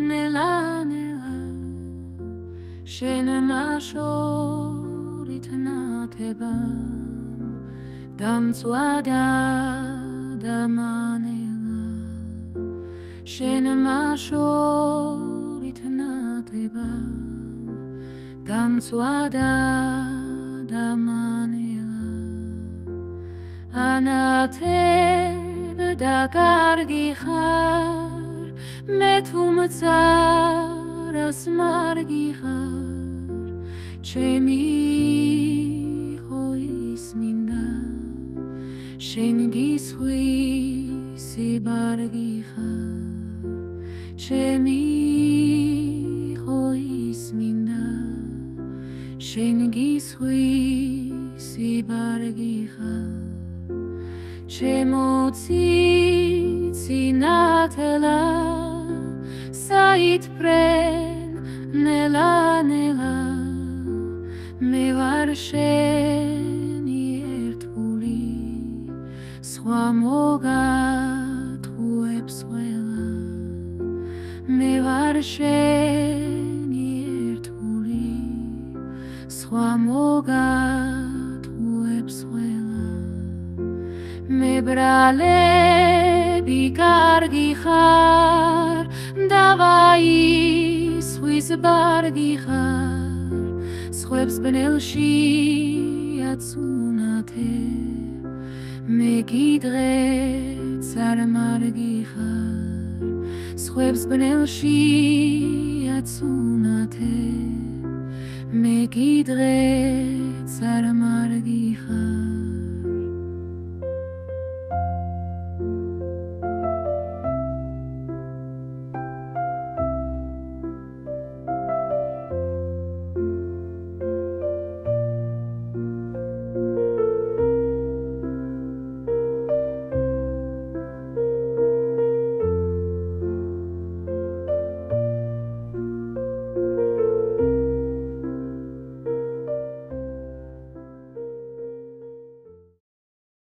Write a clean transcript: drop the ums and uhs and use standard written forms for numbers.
ნელა შენ ნაშორით ნათება დამწვადა დამანელა შენ ნაშორით ნათება დამწვადა დამანელა ანათებდა კარგი ხარ მე თუმცა რას მარგი ხარ ჩემი ხო ის მინდა შენ გისხვისი ბარგი ხარ ჩემი ხო ის მინდა შენ გისხვისი ბარგი ხარ ჩემო ციცინათელა საითფრენ ნელა მე ვარ შენი ერთგული სხვა მოგათხოვებს ყველა მე ვარ შენი ერთგული სხვა მოგათხოვებს ყველა მე ბრალები კარგი ხარ დავაისხვის ბარგი ხარ სხვებს ბნელში აცუნათე მე კიდღეც არ მარგი ხარ სხვებს ბნელში აცუნათე მე კიდღეც არ მარგი ხარ